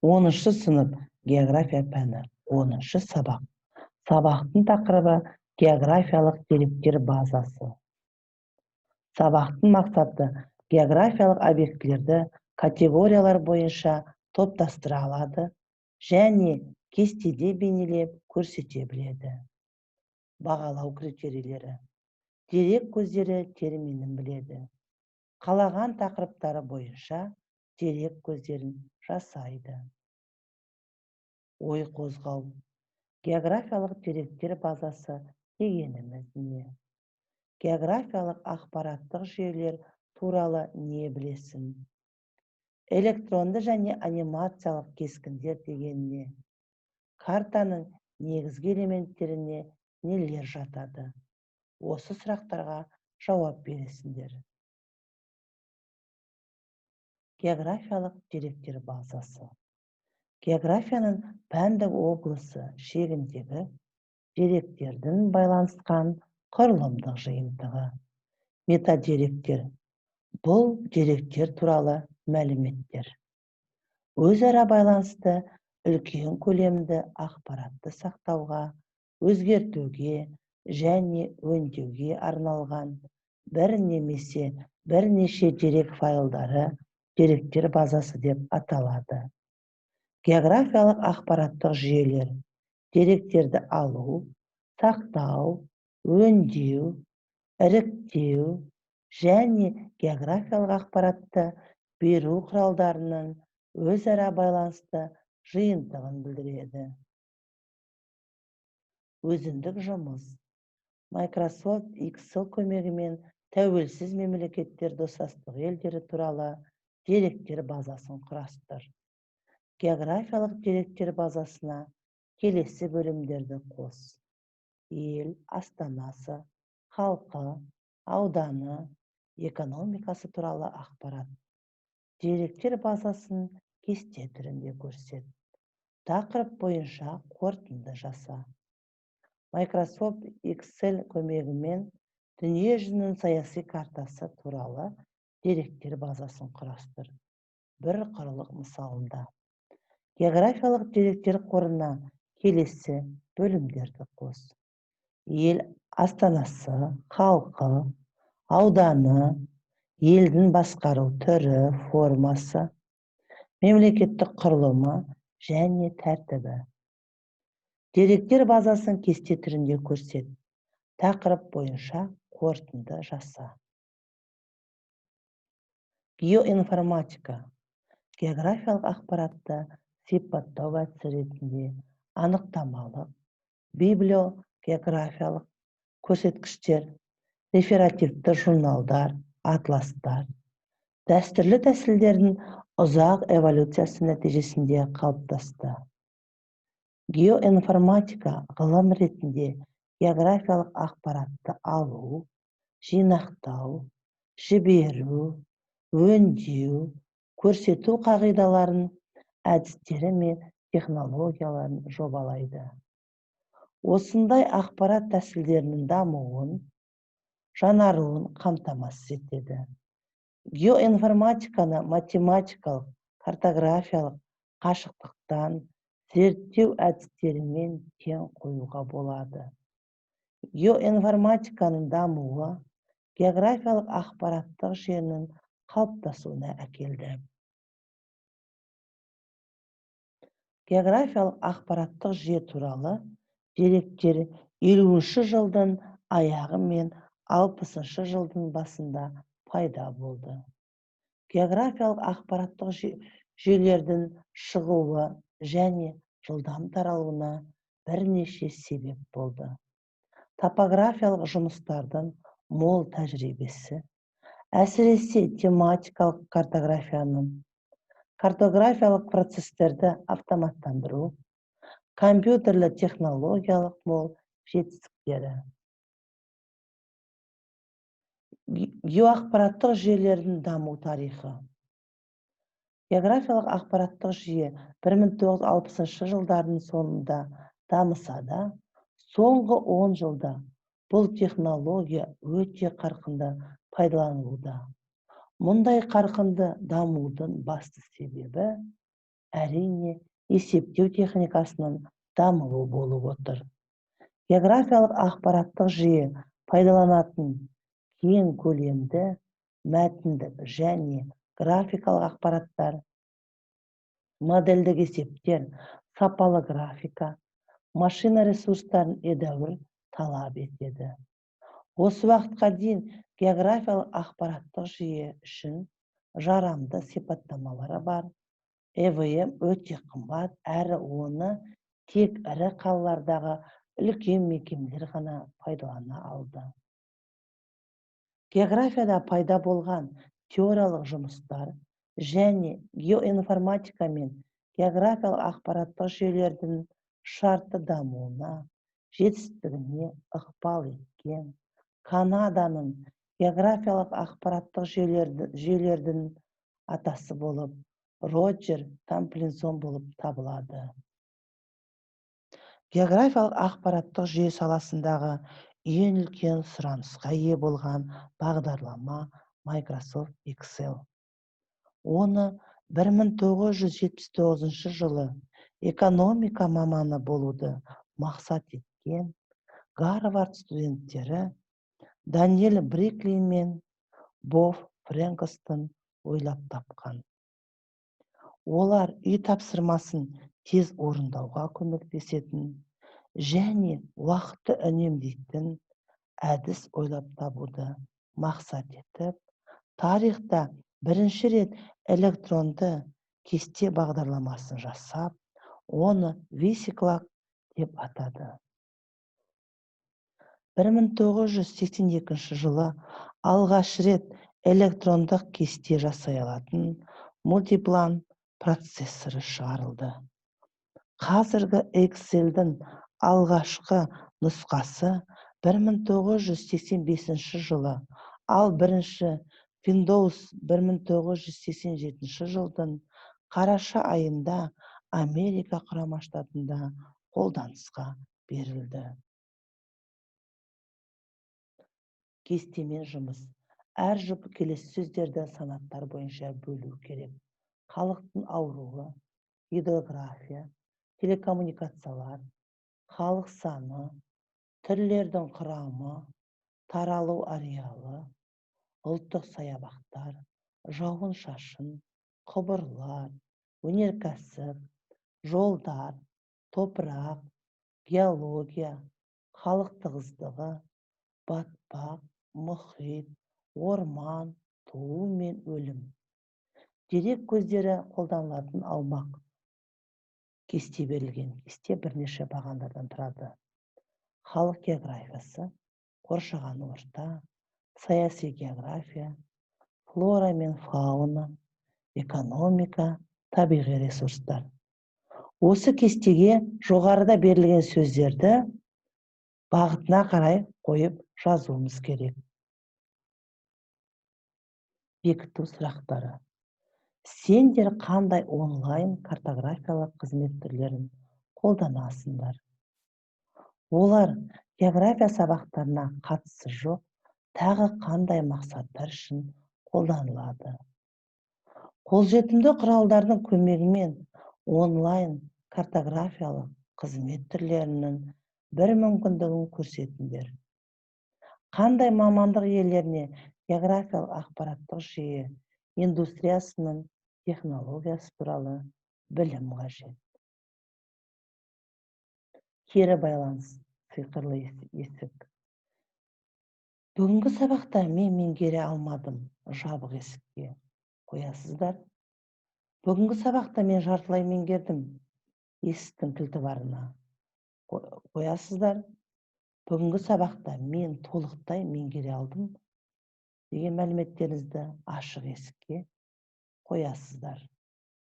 10 сынып география пәні 10 сабақ. Сабақтың тақырыбы географиялық деректер базасы. Сабақтың мақсаты географиялық объектілерді категориялар бойынша топтастыра алады және кестеде бейнелеп көрсете біледі. Бағалау критерийлері. Дерек көздері терминін біледі. Қалаған тақырыптары бойынша дерек көздерін жасайды. Ой қозғау. Географиялық деректер базасы дегеніміз не? Географиялық ақпараттық жүйелер туралы не білесің? Электронды және анимациялық кескіндер деген не? Картаның негізгі элементтеріне нелер жатады? Осы сұрақтарға жауап бересіңдер. Географиялық деректер базасы. Географияның пәндік облысы шегіндегі деректердің байланысқан құрылымдық жиынтығы. Метадеректер. Бұл деректер туралы мәліметтер. Өзара байланысты үлкен көлемді ақпаратты сақтауға, өзгертуге және өңдеуге арналған бір немесе бірнеше дерек файлдары деректер базасы деп аталады. Географиялық ақпараттық жүйелер деректерді алу, сақтау, өңдеу, іріктеу және географиялық ақпаратты беру құралдарының өзара байланысты жиынтығын білдіреді. Өзіндік жұмыс. Microsoft Excel көмегімен тәуелсіз мемлекеттер достастығы елдері туралы деректер базасын құрастыр. Географиялық деректер базасына келесі бөлімдерді қос. Ел, астанасы, халқы, ауданы, экономикасы туралы ақпарат. Деректер базасын кесте түрінде көрсет. Тақырып бойынша қорытынды жаса. Microsoft Excel көмегімен дүние жүзінің саяси картасы туралы деректер базасын құрастыр. Бір құрылық мысалында. Географиялық деректер қорына келесі бөлімдерді қос. Ел, астанасы, халқы, ауданы, елдің басқару түрі, формасы, мемлекеттік құрылымы және тәртібі. Деректер базасын кесте түрінде көрсет. Тақырып бойынша қорытынды жаса. Геоинформатика. Географиялық ақпаратты сипаттау әдісі ретінде анықтамалық, библиогеографиялық көрсеткіштер, реферативті журналдар, атластар, дәстүрлі тәсілдердің ұзақ эволюциясы нәтижесінде қалыптасты. Геоинформатика ғылым ретінде географиялық ақпаратты алу, жинақтау, жіберу, өңдеу, көрсету қағидаларын, әдістері мен технологияларын жобалайды. Осындай ақпарат тәсілдерінің дамуын, жаңаруын қамтамасыз етеді. Геоинформатиканы математикалық, картографиялық қашықтықтан зерттеу әдістерімен тең қоюға болады. Геоинформатиканың дамуы географиялық ақпараттық жүйенің қалыптасуына әкелді. Географиялық ақпараттық жүйе туралы деректер 50-ші жылдың аяғы мен 60-ші жылдың басында пайда болды. Географиялық ақпараттық жүйелердің шығуы және жылдам таралуына бірнеше себеп болды. Топографиялық жұмыстардың мол тәжірибесі, әсіресе тематикалық картографиялық процестерді автоматтандыру, компьютерлі технологиялық мол жетістіктері. Геоақпараттық жүйелердің даму тарихы. Географиялық ақпараттық жүйе 1960 жылдардың соңында дамыса да, соңғы 10 жылда бұл технология өте қарқынды пайдаланылуда. Мұндай қарқынды дамудың басты себебі әрине есептеу техникасының дамуы болып отыр. Географиялық ақпараттық жүйе пайдаланатын кең көлемді мәтіндік және графикалық ақпараттар, модельдік есептер, сапалы графика, машина ресурстарын едәуір талап етеді. Осы уақытқа дейін географиялық ақпараттық жүйе үшін жарамды сипаттамалары бар ЭВМ өте қымбат, әрі оны тек ірі қалалардағы үлкен мекемелер ғана пайдалана алды. Географияда пайда болған теориялық жұмыстар және геоинформатика мен географиялық ақпараттық жүйелердің шартты дамуына, жетістігіне ықпал еткен Канаданың географиялық ақпараттық жүйелердің атасы болып Роджер Тамплинсон болып табылады. Географиялық ақпараттық жүйе саласындағы ең үлкен сұранысқа ие болған бағдарлама Microsoft Excel. Оны 1979 жылы экономика маманы болуды мақсат еткен Гарвард студенттері Даниэль Бриклин мен Боб Фрэнкстон ойлап тапқан. Олар үй тапсырмасын тез орындауға көмектесетін және уақытты үнемдейтін әдіс ойлап табуды мақсат етіп, тарихта бірінші рет электронды кесте бағдарламасын жасап, оны VisiCalc деп атады. 1982 жылы алғаш рет электрондық кесте жасай алатын мультиплан процессоры шығарылды. Қазіргі Excel-дің алғашқы нұсқасы 1985 жылы, ал бірінші Windows 1987 жылдың қараша айында Америка құрама штатында қолданысқа берілді. Кестемен жұмыс. Әр жұп келесі сөздерді санаттар бойынша бөлу керек. Халықтың ауруы, гидрография, телекоммуникациялар, халық саны, түрлердің құрамы, таралу ареалы, ұлттық саябақтар, жауын-шашын, құбырлар, өнеркәсіп, жолдар, топырақ, геология, халық тығыздығы, батпақ, мұхит, орман, туу мен өлім. Дерек көздері қолданылатын аумақ. Кесте берілген. Кесте бірнеше бағандардан тұрады. Халық географиясы, қоршаған орта, саяси география, флора мен фауна, экономика, табиғи ресурстар. Осы кестеге жоғарыда берілген сөздерді бағытына қарай қойып жазуымыз керек. Бекіту сұрақтары. Сендер қандай онлайн картографиялық қызмет түрлерін қолданасыңдар? Олар география сабақтарына қатысы жоқ, тағы қандай мақсаттар үшін қолданылады? Қолжетімді құралдардың көмегімен онлайн картографиялық қызмет түрлерінің бір мүмкіндігін көрсетіңдер. Қандай мамандық иелеріне географиялық ақпараттық жүйе индустриясының технологиясы туралы білім қажет? Кері байланыс, сиқырлы есік. Бүгінгі сабақта мен меңгере алмадым, жабық есікке қоясыздар. Бүгінгі сабақта мен жартылай меңгердім, есіктің кілті барына қоясыздар. Бүгінгі сабақта мен толықтай меңгере алдым деген мәліметтеріңізді ашық есікке қоясыздар.